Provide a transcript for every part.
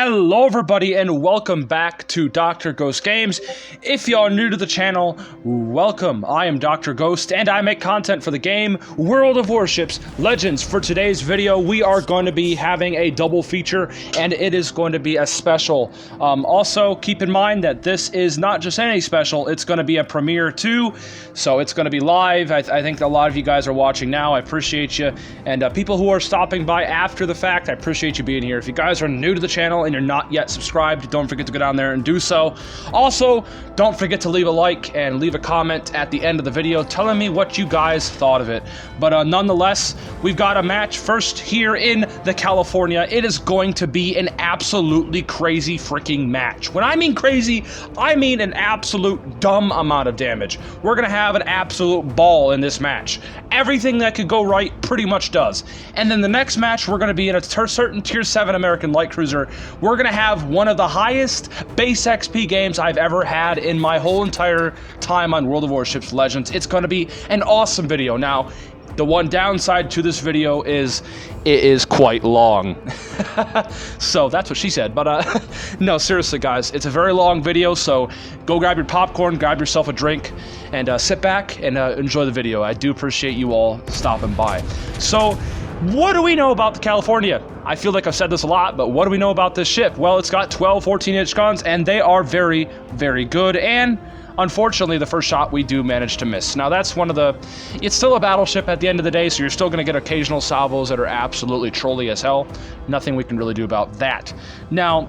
Hello everybody and welcome back to DrGhostGames. If y'all new to the channel, welcome. I am Dr. Ghost and I make content for the game World of Warships Legends. For today's video, we are going to be having a double feature and it is going to be a special. Also, keep in mind that this is not just any special, it's going to be a premiere too. So it's going to be live. I think a lot of you guys are watching now. I appreciate you. And people who are stopping by after the fact, I appreciate you being here. If you guys are new to the channel and you're not yet subscribed, don't forget to go down there and do so. Also, don't forget to leave a like and leave a comment at the end of the video telling me what you guys thought of it. But nonetheless, we've got a match first here in the California. It is going to be an absolutely crazy freaking match. When I mean crazy, I mean an absolute dumb amount of damage. We're gonna have an absolute ball in this match. Everything that could go right pretty much does. And then the next match, we're gonna be in a certain tier 7 American light cruiser. We're gonna have one of the highest base XP games I've ever had in my whole entire time on World of Warships Legends. It's gonna be an awesome video. Now, the one downside to this video is it is quite long. So that's what she said. But no, seriously guys, it's a very long video, so go grab your popcorn, grab yourself a drink, and sit back and enjoy the video. I do appreciate you all stopping by. So, what do we know about the California? I feel like I've said this a lot, but what do we know about this ship? Well, it's got 12 14-inch guns, and they are very, very good, and unfortunately, the first shot we do manage to miss. Now, that's one of the... It's still a battleship at the end of the day, so you're still going to get occasional salvos that are absolutely trolly as hell. Nothing we can really do about that. Now,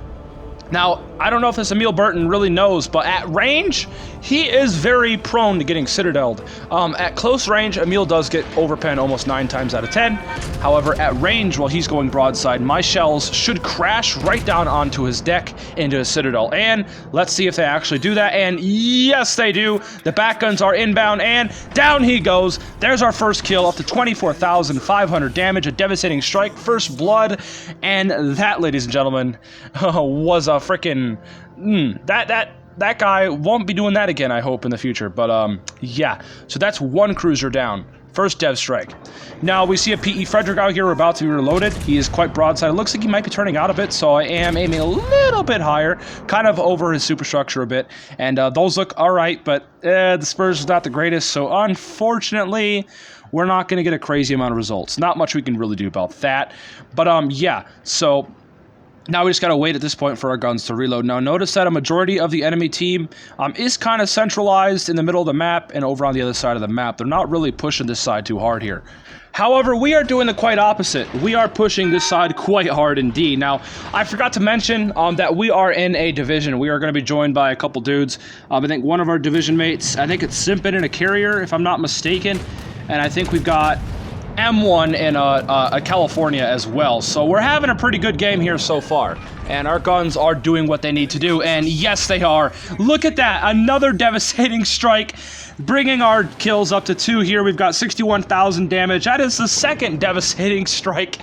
I don't know if this Emil Burton really knows, but at range, he is very prone to getting citadeled. At close range, Emil does get overpen almost 9 times out of 10. However, at range, while he's going broadside, my shells should crash right down onto his deck into his citadel. And let's see if they actually do that. And yes, they do. The back guns are inbound, and down he goes. There's our first kill, up to 24,500 damage, a devastating strike, first blood. And that, ladies and gentlemen, was a freaking that guy won't be doing that again, I hope, in the future. But yeah, so that's one cruiser down. First dev strike. Now we see a PE Frederick out here. We're about to be reloaded. He is quite broadside. It looks like he might be turning out a bit, so I am aiming a little bit higher, kind of over his superstructure a bit. And those look all right, but the Spurs is not the greatest, so unfortunately, we're not going to get a crazy amount of results. Not much we can really do about that. But yeah, so now we just gotta wait at this point for our guns to reload. Now notice that a majority of the enemy team is kind of centralized in the middle of the map and over on the other side of the map. They're not really pushing this side too hard here. However, we are doing the quite opposite. We are pushing this side quite hard indeed. Now, I forgot to mention that we are in a division. We are going to be joined by a couple dudes. I think one of our division mates, I think it's Simpin in a carrier, if I'm not mistaken. And I think we've got M1 in a California as well. So we're having a pretty good game here so far. And our guns are doing what they need to do. And yes, they are. Look at that. Another devastating strike, bringing our kills up to 2 here. We've got 61,000 damage. That is the second devastating strike.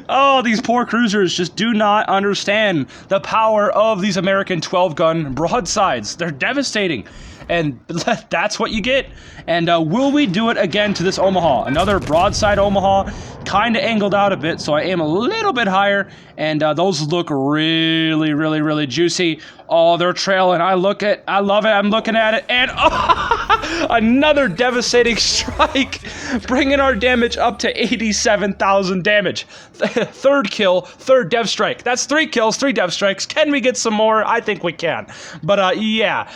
Oh, these poor cruisers just do not understand the power of these American 12-gun broadsides. They're devastating. And that's what you get. And will we do it again to this Omaha? Another broadside Omaha, kind of angled out a bit, so I aim a little bit higher, and those look really, really, really juicy. Oh, they're trailing. I love it. I'm looking at it, and oh, another devastating strike, bringing our damage up to 87,000 damage. Third kill, third dev strike. That's 3 kills, 3 dev strikes. Can we get some more? I think we can. But yeah.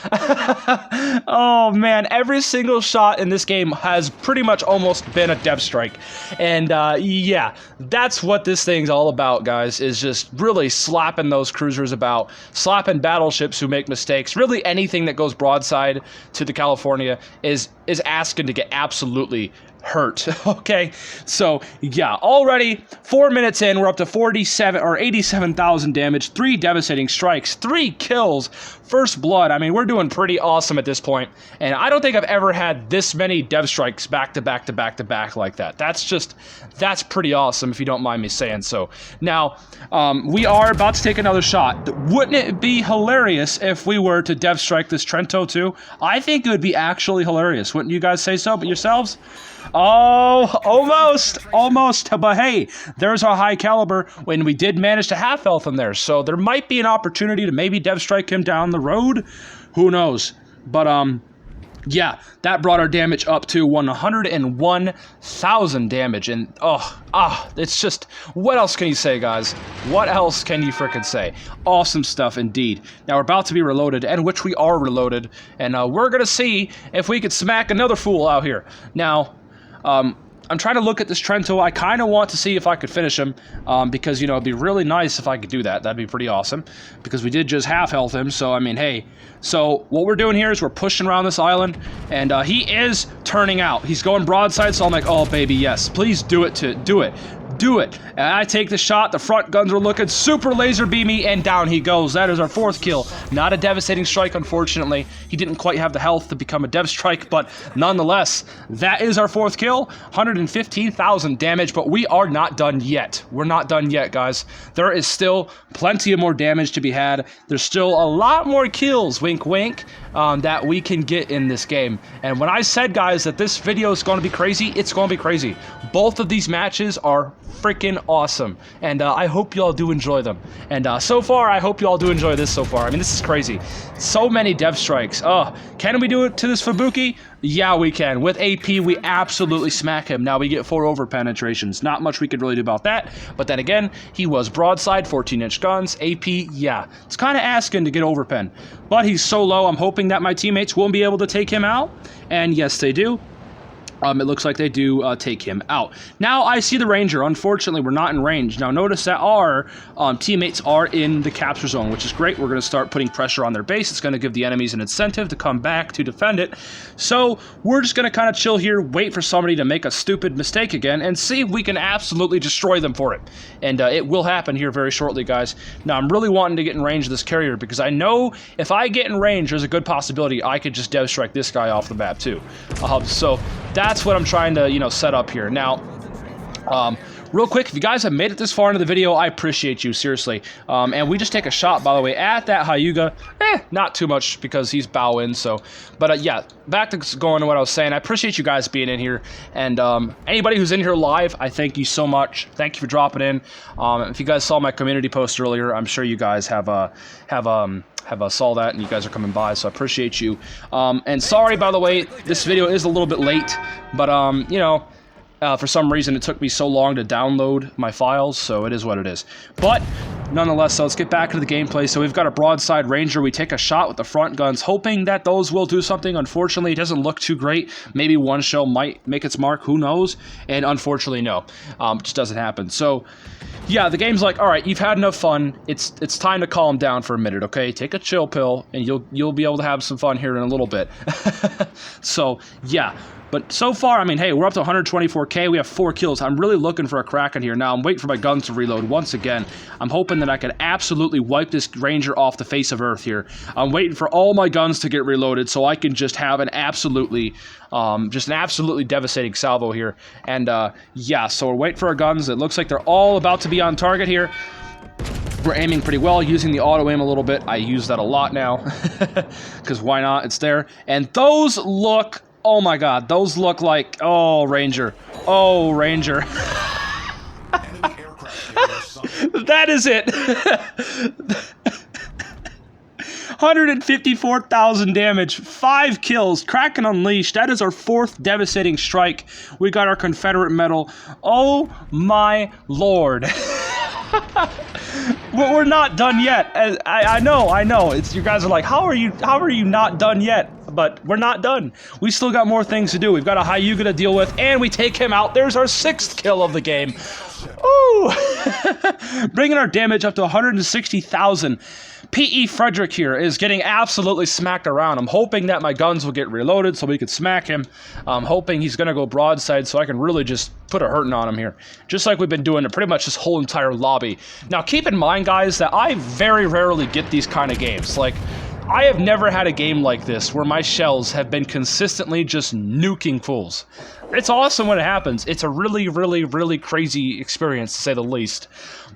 Oh man, every single shot in this game has pretty much almost been a dev strike. And yeah, that's what this thing's all about, guys, is just really slapping those cruisers about, slapping battleships who make mistakes. Really anything that goes broadside to the California is asking to get absolutely hurt. Okay, so yeah, already 4 minutes in, we're up to 47 or 87,000 damage, 3 devastating strikes, 3 kills, first blood. I mean, we're doing pretty awesome at this point, and I don't think I've ever had this many dev strikes back to back to back to back like that. That's pretty awesome, if you don't mind me saying so. Now, we are about to take another shot. Wouldn't it be hilarious if we were to dev strike this Trento too? I think it would be actually hilarious. Wouldn't you guys say so, but yourselves? Oh, almost. But hey, there's our high caliber when we did manage to half health him there. So there might be an opportunity to maybe dev strike him down the road. Who knows? But yeah, that brought our damage up to 101,000 damage, and it's just, what else can you say, guys? What else can you frickin' say? Awesome stuff indeed. Now we're about to be reloaded, and which we are reloaded, and we're gonna see if we could smack another fool out here. Now, I'm trying to look at this Trento. I kind of want to see if I could finish him, because, you know, it'd be really nice if I could do that. That'd be pretty awesome, because we did just half health him, so, I mean, hey. So, what we're doing here is we're pushing around this island, and he is turning out. He's going broadside, so I'm like, oh, baby, yes. Please do it. Do it. And I take the shot. The front guns are looking super laser beamy, and down he goes. That is our 4th kill. Not a devastating strike, unfortunately. He didn't quite have the health to become a dev strike, but nonetheless, that is our 4th kill. 115,000 damage, but we are not done yet. We're not done yet, guys. There is still plenty of more damage to be had. There's still a lot more kills, wink, wink, that we can get in this game. And when I said, guys, that this video is going to be crazy, it's going to be crazy. Both of these matches are freaking awesome, and I hope you all do enjoy them. And so far, I hope you all do enjoy this so far. I mean, this is crazy. So many dev strikes. Can we do it to this Fubuki? Yeah, we can. With AP, we absolutely smack him. Now we get 4 over penetrations. Not much we could really do about that, but then again, he was broadside, 14-inch guns. AP, yeah, it's kind of asking to get over pen, but he's so low, I'm hoping that my teammates won't be able to take him out, and yes, they do. It looks like they do take him out. Now I see the Ranger. Unfortunately, we're not in range. Now notice that our teammates are in the capture zone, which is great. We're going to start putting pressure on their base. It's going to give the enemies an incentive to come back to defend it. So we're just going to kind of chill here, wait for somebody to make a stupid mistake again, and see if we can absolutely destroy them for it. And it will happen here very shortly, guys. Now I'm really wanting to get in range of this carrier, because I know if I get in range, there's a good possibility I could just dev strike this guy off the map too. So that's what I'm trying to, you know, set up here. Now, real quick, if you guys have made it this far into the video, I appreciate you, seriously. And we just take a shot, by the way, at that Hyuga. Not too much, because he's bow in, so. But yeah, back to going to what I was saying. I appreciate you guys being in here. And anybody who's in here live, I thank you so much. Thank you for dropping in. If you guys saw my community post earlier, I'm sure you guys have saw that, and you guys are coming by, so I appreciate you. And sorry, by the way, this video is a little bit late, but you know, for some reason it took me so long to download my files, so it is what it is. But nonetheless, so let's get back into the gameplay. So we've got a broadside Ranger. We take a shot with the front guns, hoping that those will do something. Unfortunately, it doesn't look too great. Maybe one shell might make its mark, who knows? And unfortunately, no. It just doesn't happen. So yeah, the game's like, all right, you've had enough fun. It's time to calm down for a minute, okay? Take a chill pill, and you'll be able to have some fun here in a little bit. So yeah, but so far, I mean, hey, we're up to 124k. We have 4 kills. I'm really looking for a Kraken here. Now I'm waiting for my guns to reload once again. I'm hoping that I can absolutely wipe this Ranger off the face of Earth here. I'm waiting for all my guns to get reloaded so I can just have an absolutely devastating salvo here. And yeah, so we're waiting for our guns. It looks like they're all about to be on target here. We're aiming pretty well, using the auto aim a little bit. I use that a lot now, because why not? It's there. And those look, oh my god, those look like, oh, Ranger. Oh, Ranger. That is it. 154,000 damage, 5 kills, Kraken Unleashed. That is our 4th devastating strike. We got our Confederate medal. Oh my lord. But we're not done yet. I know. It's, you guys are like, how are you not done yet? But we're not done. We still got more things to do. We've got a Hyuga to deal with, and we take him out. There's our 6th kill of the game. Ooh! Bringing our damage up to 160,000. P.E. Frederick here is getting absolutely smacked around. I'm hoping that my guns will get reloaded so we can smack him. I'm hoping he's going to go broadside so I can really just put a hurting on him here. Just like we've been doing to pretty much this whole entire lobby. Now, keep in mind, guys, that I very rarely get these kind of games. Like, I have never had a game like this where my shells have been consistently just nuking fools. It's awesome when it happens. It's a really, really, really crazy experience, to say the least.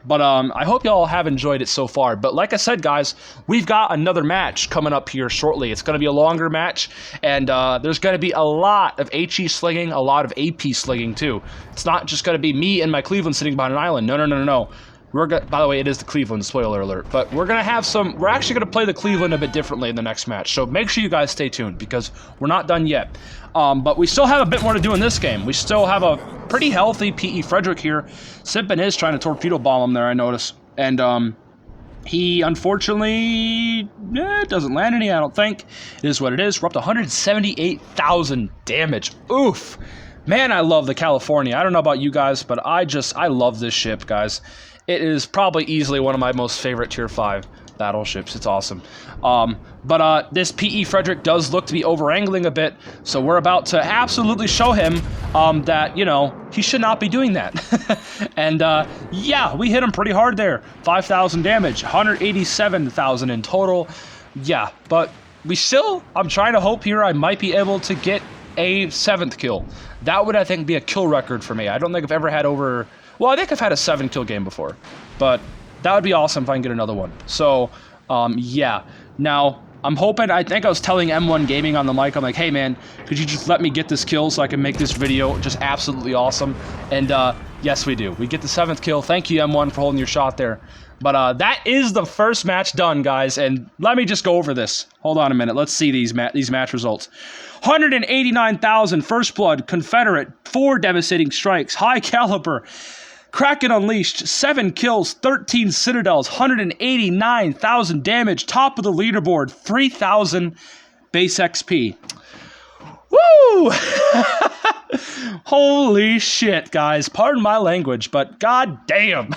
But I hope y'all have enjoyed it so far. But like I said, guys, we've got another match coming up here shortly. It's going to be a longer match, and there's going to be a lot of HE slinging, a lot of AP slinging, too. It's not just going to be me and my Cleveland sitting behind an island. No, no, no, no, no. By the way, it is the Cleveland, spoiler alert. But we're going to have some... We're actually going to play the Cleveland a bit differently in the next match. So make sure you guys stay tuned, because we're not done yet. But we still have a bit more to do in this game. We still have a pretty healthy P.E. Frederick here. Simpin is trying to torpedo bomb him there, I notice. And he, unfortunately, doesn't land any, I don't think. It is what it is. We're up to 178,000 damage. Oof. Man, I love the California. I don't know about you guys, but I love this ship, guys. It is probably easily one of my most favorite Tier 5 battleships. It's awesome. But this P.E. Frederick does look to be over-angling a bit, so we're about to absolutely show him that, you know, he should not be doing that. And, yeah, we hit him pretty hard there. 5,000 damage, 187,000 in total. Yeah, but we still, I'm trying to hope here I might be able to get a 7th kill. That would, I think, be a kill record for me. I don't think I've ever had over... Well, I think I've had a 7-kill game before, but that would be awesome if I can get another one. So, yeah. Now, I'm hoping, I think I was telling M1 Gaming on the mic, I'm like, hey man, could you just let me get this kill so I can make this video just absolutely awesome? And yes, we do. We get the 7th kill. Thank you, M1, for holding your shot there. But that is the first match done, guys, and let me just go over this. Hold on a minute. Let's see these match results. 189,000 First Blood, Confederate, 4 devastating strikes, high caliber, Kraken Unleashed, 7 kills, 13 Citadels, 189,000 damage, top of the leaderboard, 3,000 base XP. Woo! Holy shit, guys. Pardon my language, but god damn.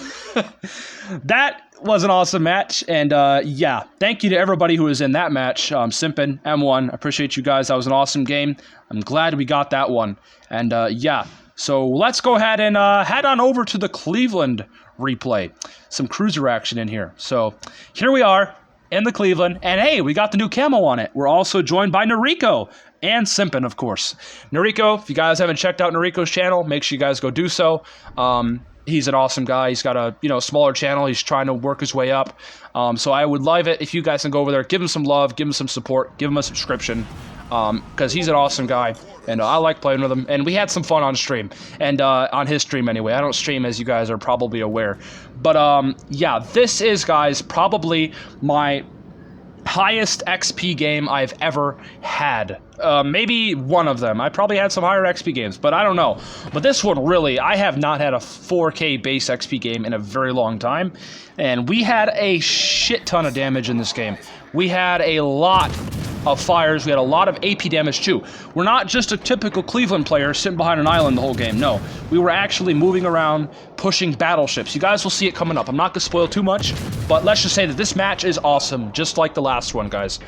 That was an awesome match, and yeah, thank you to everybody who was in that match. Simpin, M1, appreciate you guys. That was an awesome game. I'm glad we got that one. And yeah, so let's go ahead and head on over to the Cleveland replay. Some cruiser action in here. So here we are in the Cleveland, and hey, we got the new camo on it. We're also joined by Noriko and Simpin, of course. Noriko, if you guys haven't checked out Noriko's channel, make sure you guys go do so. He's an awesome guy. He's got a, you know, smaller channel. He's trying to work his way up. So I would love it if you guys can go over there, give him some love, give him some support, give him a subscription, because he's an awesome guy, and I like playing with him. And we had some fun on stream, and on his stream anyway. I don't stream, as you guys are probably aware. But yeah, this is, guys, probably my highest XP game I've ever had. Maybe one of them. I probably had some higher XP games, but I don't know. But this one, really, I have not had a 4K base XP game in a very long time. And we had a shit ton of damage in this game. We had a lot of fires. We had a lot of AP damage too. We're not just a typical Cleveland player sitting behind an island the whole game. No, we were actually moving around, pushing battleships. You guys will see it coming up. I'm not gonna spoil too much, but let's just say that this match is awesome, just like the last one, guys.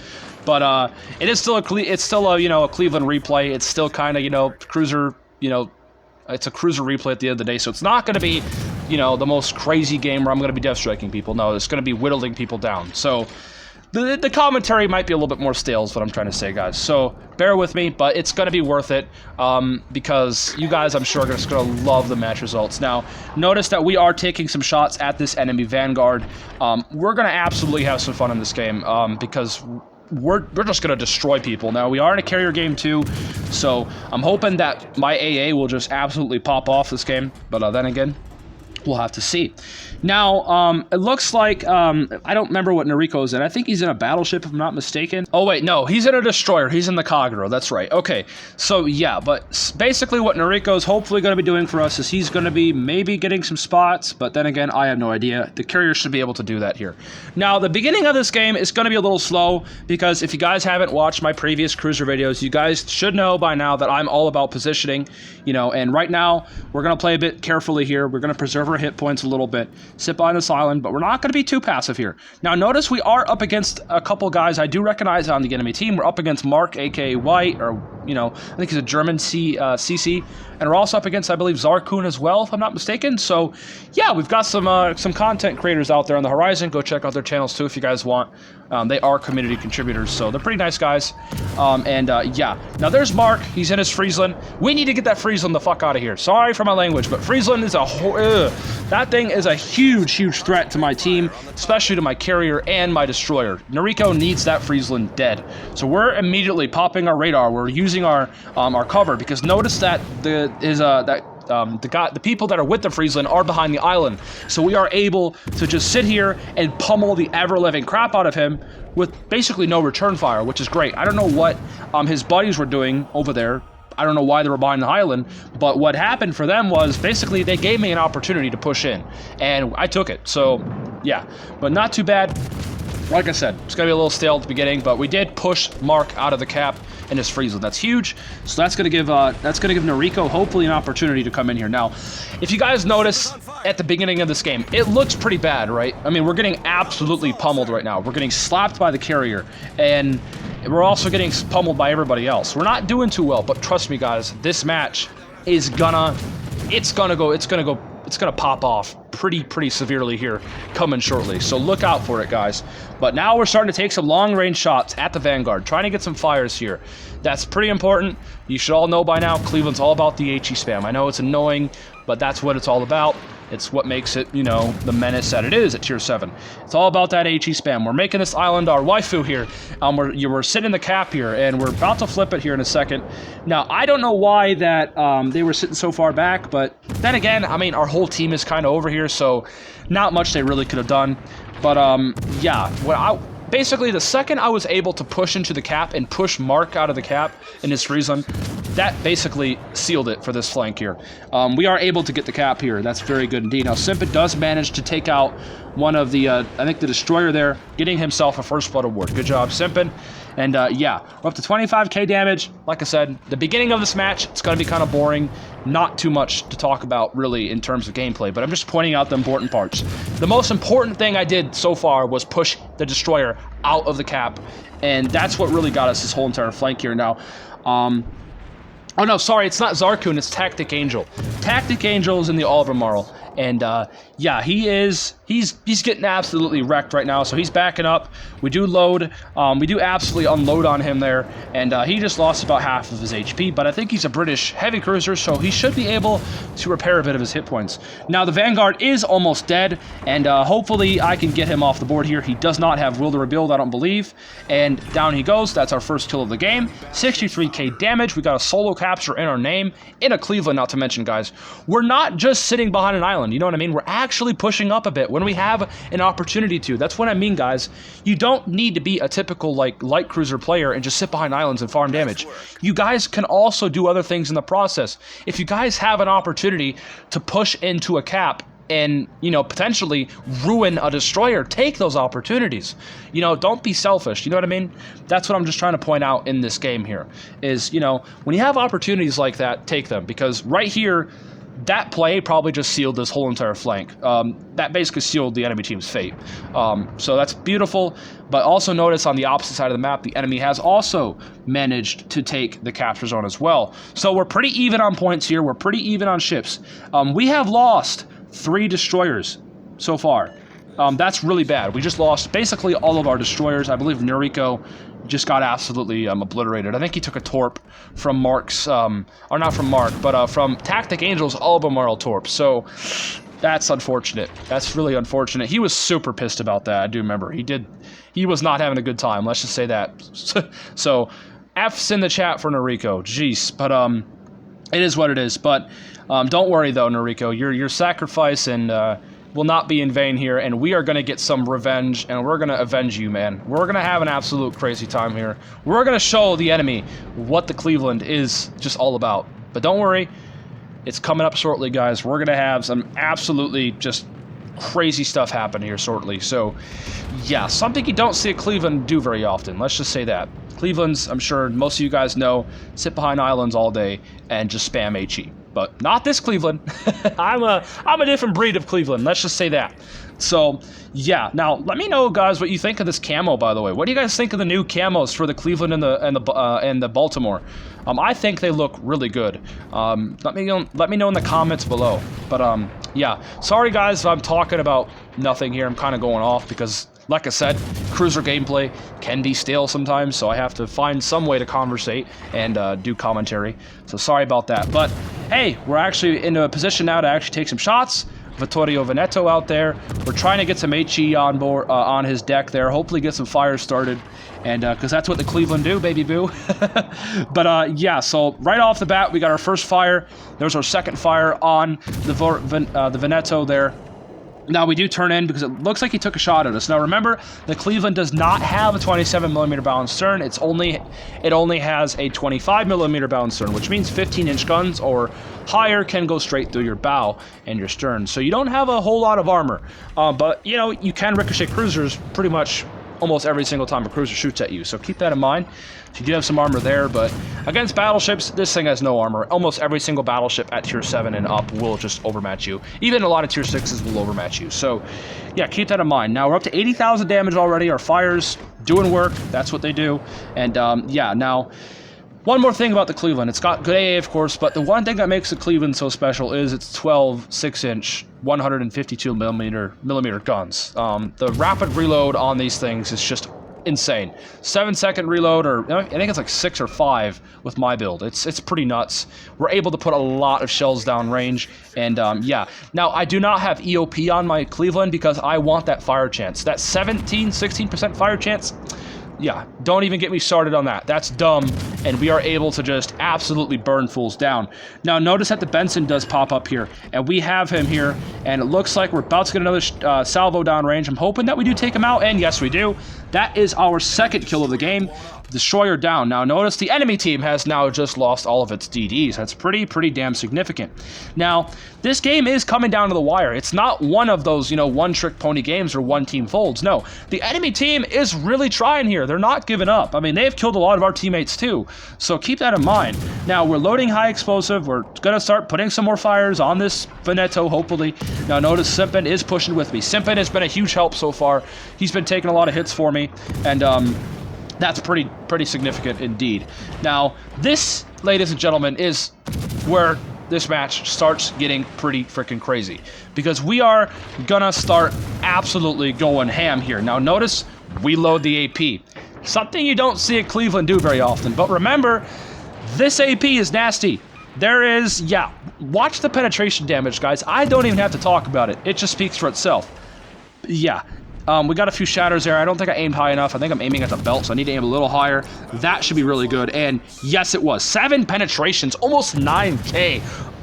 But it is still a you know, a Cleveland replay. It's still kind of, you know, cruiser, you know, it's a cruiser replay at the end of the day. So it's not going to be, you know, the most crazy game where I'm going to be death striking people. No, it's going to be whittling people down. So the commentary might be a little bit more stale is what I'm trying to say, guys. So bear with me, but it's going to be worth it because you guys, I'm sure, are just going to love the match results. Now, notice that we are taking some shots at this enemy Vanguard. We're going to absolutely have some fun in this game because we're just going to destroy people. Now, we are in a carrier game too, so I'm hoping that my AA will just absolutely pop off this game. But then again, we'll have to see. Now, it looks like, I don't remember what Noriko's in. I think he's in a battleship, if I'm not mistaken. Oh, wait, no, he's in a destroyer. He's in the Kagero. That's right. Okay, so, yeah, but basically what Noriko's hopefully going to be doing for us is he's going to be maybe getting some spots, but then again, I have no idea. The carrier should be able to do that here. Now, the beginning of this game is going to be a little slow, because if you guys haven't watched my previous cruiser videos, you guys should know by now that I'm all about positioning, you know, and right now, we're going to play a bit carefully here. We're going to preserve recover hit points a little bit, sit behind this island, but we're not going to be too passive here. Now, notice we are up against a couple guys I do recognize on the enemy team. We're up against Mark, aka White, or, you know, I think he's a German CC, and we're also up against, I believe, Zarkun as well, if I'm not mistaken. So, yeah, we've got some content creators out there on the horizon. Go check out their channels, too, if you guys want. They are community contributors, so they're pretty nice guys. Yeah. Now, there's Mark. He's in his Friesland. We need to get that Friesland the fuck out of here. Sorry for my language, but Friesland is that thing is a huge, huge threat to my team, especially to my carrier and my destroyer. Noriko needs that Friesland dead. So we're immediately popping our radar. We're using our cover, because notice that the people that are with the Friesland are behind the island. So we are able to just sit here and pummel the ever-living crap out of him with basically no return fire, which is great. I don't know what his buddies were doing over there. I don't know why they were behind the island, but what happened for them was basically they gave me an opportunity to push in, and I took it. So, yeah, but not too bad. Like I said, it's going to be a little stale at the beginning, but we did push Mark out of the cap in his Friesland. That's huge. So that's going to give Noriko hopefully an opportunity to come in here. Now, if you guys notice at the beginning of this game, it looks pretty bad, right? I mean, we're getting absolutely pummeled right now. We're getting slapped by the carrier, and we're also getting pummeled by everybody else. We're not doing too well, but trust me, guys, this match is gonna pop off pretty severely here coming shortly. So look out for it, guys. But now we're starting to take some long-range shots at the Vanguard, trying to get some fires here. That's pretty important. You should all know by now, Cleveland's all about the HE spam. I know it's annoying, but that's what it's all about. It's what makes it, you know, the menace that it is at Tier 7. It's all about that HE spam. We're making this island our waifu here. We're sitting in the cap here, and we're about to flip it here in a second. Now, I don't know why that they were sitting so far back, but then again, I mean, our whole team is kind of over here, so not much they really could have done. But, yeah, basically, the second I was able to push into the cap and push Mark out of the cap in his Friesland, that basically sealed it for this flank here. We are able to get the cap here. That's very good indeed. Now, Simpin does manage to take out one of the, I think the destroyer there, getting himself a First Blood award. Good job, Simpin. And yeah, we're up to 25k damage. Like I said, the beginning of this match, it's going to be kind of boring. Not too much to talk about, really, in terms of gameplay, but I'm just pointing out the important parts. The most important thing I did so far was push the destroyer out of the cap, and that's what really got us this whole entire flank here. Now, oh no, sorry, it's not Zarkun, it's Tactic Angel. Tactic Angel is in the Oliver Marl, and yeah, he's getting absolutely wrecked right now, so he's backing up. We do load, we do absolutely unload on him there, and he just lost about half of his HP, but I think he's a British heavy cruiser, so he should be able to repair a bit of his hit points. Now, the Vanguard is almost dead, and hopefully I can get him off the board here. He does not have Will to Rebuild, I don't believe, and down he goes. That's our first kill of the game. 63k damage. We got a solo capture in our name, in a Cleveland, not to mention, guys. We're not just sitting behind an island, you know what I mean? We're actually pushing up a bit when we have an opportunity to. That's what I mean, guys. You don't need to be a typical, like, light cruiser player and just sit behind islands and farm damage. You guys can also do other things in the process. If you guys have an opportunity to push into a cap and, you know, potentially ruin a destroyer, take those opportunities. You know, don't be selfish, you know what I mean? That's what I'm just trying to point out in this game here, is, you know, when you have opportunities like that, take them, because right here, that play probably just sealed this whole entire flank. That basically sealed the enemy team's fate. So that's beautiful, but also notice on the opposite side of the map, the enemy has also managed to take the capture zone as well. So we're pretty even on points here. We're pretty even on ships. We have lost 3 destroyers so far. That's really bad. We just lost basically all of our destroyers. I believe Noriko just got absolutely obliterated. I think he took a torp from Mark's, or not from Mark, but from Tactic Angel's Albemarle torp. So that's unfortunate. That's really unfortunate. He was super pissed about that. I do remember. He was not having a good time. Let's just say that. So F's in the chat for Noriko. Jeez. But it is what it is. But don't worry though, Noriko. Your sacrifice and will not be in vain here, and we are going to get some revenge, and we're going to avenge you, man. We're going to have an absolute crazy time here. We're going to show the enemy what the Cleveland is just all about. But don't worry, it's coming up shortly, guys. We're going to have some absolutely just crazy stuff happen here shortly. So, yeah, something you don't see a Cleveland do very often. Let's just say that. Cleveland's, I'm sure most of you guys know, sit behind islands all day and just spam HE. but not this Cleveland. I'm a different breed of Cleveland. Let's just say that. So, yeah. Now, let me know, guys, what you think of this camo. By the way, what do you guys think of the new camos for the Cleveland and the Baltimore? I think they look really good. Let me know in the comments below. But yeah. Sorry, guys, if I'm talking about nothing here. I'm kind of going off because, like I said, cruiser gameplay can be stale sometimes, so I have to find some way to conversate and do commentary. So sorry about that. But hey, we're actually in a position now to actually take some shots. Vittorio Veneto out there. We're trying to get some HE on board on his deck there. Hopefully get some fires started, and because that's what the Cleveland do, baby boo. But yeah, so right off the bat, we got our first fire. There's our second fire on the Veneto there. Now, we do turn in because it looks like he took a shot at us. Now, remember, the Cleveland does not have a 27mm bow and stern. It only has a 25mm bow and stern, which means 15-inch guns or higher can go straight through your bow and your stern. So you don't have a whole lot of armor. But, you know, you can ricochet cruisers pretty much almost every single time a cruiser shoots at you. So keep that in mind. So you do have some armor there, but against battleships, this thing has no armor. Almost every single battleship at tier 7 and up will just overmatch you. Even a lot of tier 6s will overmatch you. So yeah, keep that in mind. Now we're up to 80,000 damage already. Our fires doing work. That's what they do. And yeah, now one more thing about the Cleveland. It's got good AA, of course, but the one thing that makes the Cleveland so special is its 12 6-inch 152mm guns. The rapid reload on these things is just insane. 7-second reload, or I think it's like 6 or 5 with my build. It's pretty nuts. We're able to put a lot of shells down range, and yeah. Now, I do not have EOP on my Cleveland because I want that fire chance. That 16% fire chance, yeah, don't even get me started on that. That's dumb, and we are able to just absolutely burn fools down. Now, notice that the Benson does pop up here, and we have him here, and it looks like we're about to get another salvo down range. I'm hoping that we do take him out, and yes, we do. That is our second kill of the game. Destroyer down. Now, notice the enemy team has now just lost all of its DDs. That's pretty damn significant. Now, this game is coming down to the wire. It's not one of those, you know, one-trick pony games or one-team folds. No, the enemy team is really trying here. They're not giving up. I mean, they've killed a lot of our teammates too, so keep that in mind. Now, we're loading high explosive. We're going to start putting some more fires on this Veneto, hopefully. Now, notice Simpin is pushing with me. Simpin has been a huge help so far. He's been taking a lot of hits for me, and that's pretty significant indeed. Now, this, ladies and gentlemen, is where this match starts getting pretty freaking crazy, because we are gonna start absolutely going ham here. Now, notice we load the AP. Something you don't see at Cleveland do very often, but remember, this AP is nasty. There is, yeah, watch the penetration damage, guys. I don't even have to talk about it. It just speaks for itself. Yeah. We got a few shatters there. I don't think I aimed high enough. I think I'm aiming at the belt, so I need to aim a little higher. That should be really good. And yes, it was. 7 penetrations, almost 9K.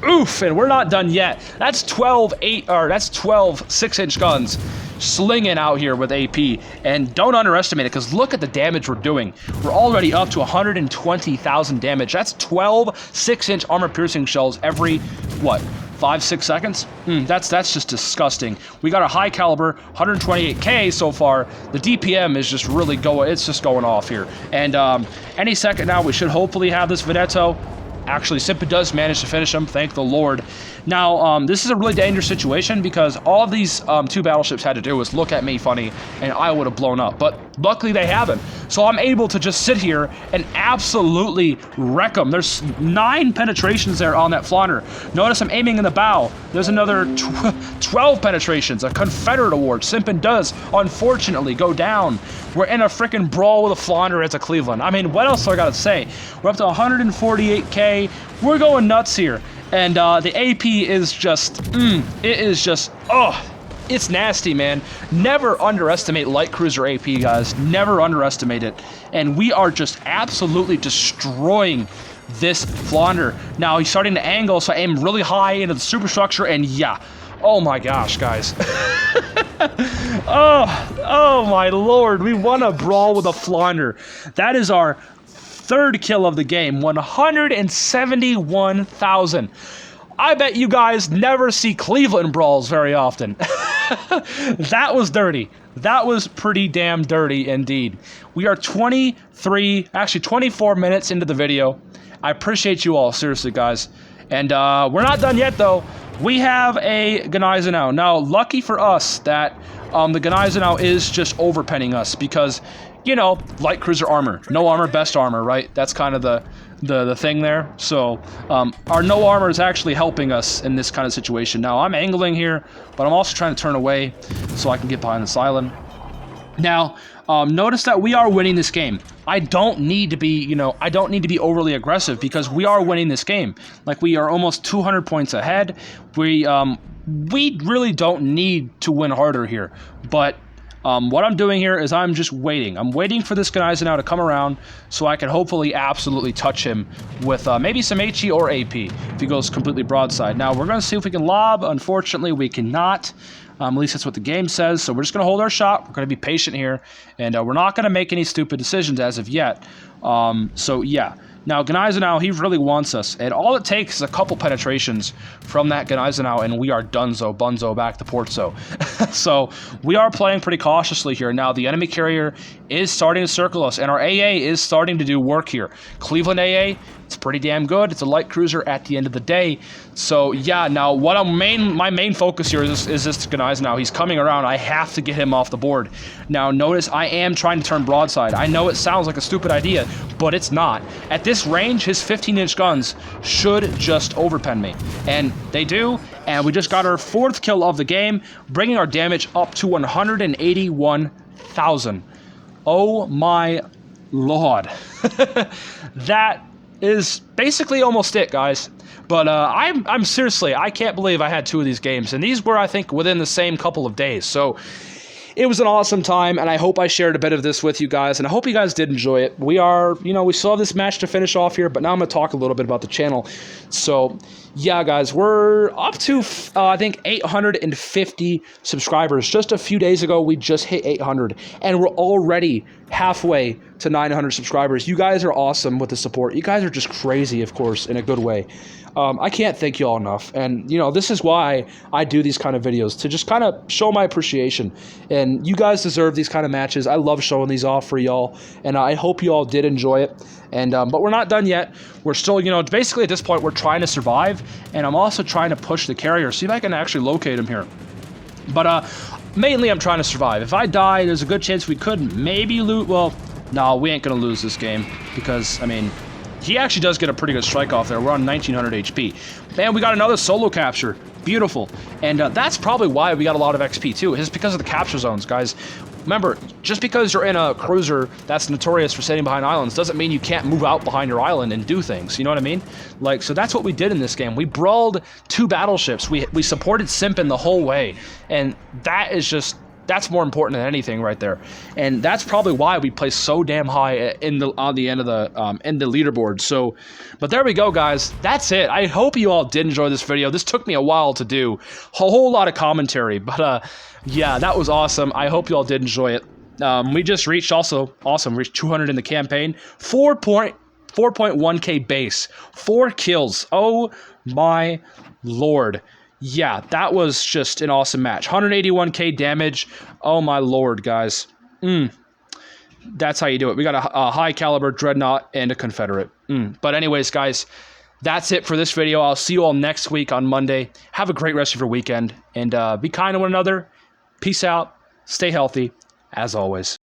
Oof, and we're not done yet. That's 12 6-inch guns slinging out here with AP. And don't underestimate it, because look at the damage we're doing. We're already up to 120,000 damage. That's 12 6-inch armor-piercing shells every, what, 5-6 seconds? That's just disgusting. We got a high caliber, 128K so far. The DPM is just really going, it's just going off here. And any second now, we should hopefully have this Veneto. Actually, Simpin does manage to finish him, thank the Lord. Now, this is a really dangerous situation, because all of these 2 battleships had to do was look at me funny, and I would have blown up. But luckily, they haven't. So I'm able to just sit here and absolutely wreck them. There's 9 penetrations there on that flounder. Notice I'm aiming in the bow. There's another 12 penetrations, a Confederate award. Simpin does, unfortunately, go down. We're in a freaking brawl with a flounder as a Cleveland. I mean, what else do I gotta say? We're up to 148K. We're going nuts here. And the AP is just, it is just, it's nasty, man. Never underestimate light cruiser AP, guys. Never underestimate it. And we are just absolutely destroying this flounder. Now, he's starting to angle, so I aim really high into the superstructure, and yeah. Oh my gosh, guys. oh my Lord. We won a brawl with a flounder. That is our 3rd kill of the game, 171,000. I bet you guys never see Cleveland brawls very often. That was dirty. That was pretty damn dirty indeed. We are 24 minutes into the video. I appreciate you all, seriously, guys. And we're not done yet, though. We have a Gneisenau. Now, lucky for us that the Gneisenau is just overpenning us because, you know, light cruiser armor. No armor, best armor, right? That's kind of the thing there. So our no armor is actually helping us in this kind of situation. Now, I'm angling here, but I'm also trying to turn away so I can get behind this island. Now, notice that we are winning this game. I don't need to be, you know, I don't need to be overly aggressive because we are winning this game. Like, we are almost 200 points ahead. We really don't need to win harder here. But what I'm doing here is I'm just waiting. I'm waiting for this Gneisenau to come around so I can hopefully absolutely touch him with maybe some HE or AP if he goes completely broadside. Now, we're going to see if we can lob. Unfortunately, we cannot. At least that's what the game says. So we're just going to hold our shot. We're going to be patient here. And we're not going to make any stupid decisions as of yet. So, yeah. Now, Gneisenau, he really wants us. And all it takes is a couple penetrations from that Gneisenau, and we are dunzo, bunzo, back to Portzo. So, we are playing pretty cautiously here. Now, the enemy carrier is starting to circle us, and our AA is starting to do work here. Cleveland AA, it's pretty damn good. It's a light cruiser at the end of the day. So, yeah, now, my main focus here is this Gneisenau. He's coming around. I have to get him off the board. Now, notice I am trying to turn broadside. I know it sounds like a stupid idea, but it's not. At this range, his 15-inch guns should just overpen me. And they do, and we just got our 4th kill of the game, bringing our damage up to 181,000. Oh my lord. That is basically almost it, guys. But I'm seriously, I can't believe I had 2 of these games, and these were, I think, within the same couple of days. So it was an awesome time, and I hope I shared a bit of this with you guys, and I hope you guys did enjoy it. We are, you know, we still have this match to finish off here, but now I'm going to talk a little bit about the channel. So, yeah, guys, we're up to, I think, 850 subscribers. Just a few days ago, we just hit 800, and we're already halfway to 900 subscribers. You guys are awesome with the support. You guys are just crazy, of course, in a good way. I can't thank you all enough, and, you know, this is why I do these kind of videos, to just kind of show my appreciation, and you guys deserve these kind of matches. I love showing these off for y'all, and I hope you all did enjoy it, and but we're not done yet. We're still, you know, basically at this point, we're trying to survive, and I'm also trying to push the carrier, see if I can actually locate him here. But mainly I'm trying to survive. If I die, there's a good chance we could maybe lose. Well, no, we ain't going to lose this game, because, I mean, he actually does get a pretty good strike off there. We're on 1900 HP. Man, we got another solo capture. Beautiful. And that's probably why we got a lot of XP too. It's because of the capture zones, guys. Remember, just because you're in a cruiser that's notorious for sitting behind islands doesn't mean you can't move out behind your island and do things. You know what I mean? Like, so that's what we did in this game. We brawled 2 battleships. We supported Simpin the whole way. And that is just... that's more important than anything right there, and that's probably why we play so damn high on the end of the leaderboard. So, but there we go, guys. That's it. I hope you all did enjoy this video. This took me a while to do, a whole lot of commentary, but yeah, that was awesome. I hope you all did enjoy it. We just reached reached 200 in the campaign, 4.1k base, 4 kills. Oh my lord. Yeah, that was just an awesome match. 181k damage. Oh my lord, guys. That's how you do it. We got a high caliber dreadnought and a Confederate. But anyways, guys, that's it for this video. I'll see you all next week on Monday. Have a great rest of your weekend, and be kind to one another. Peace out. Stay healthy, as always.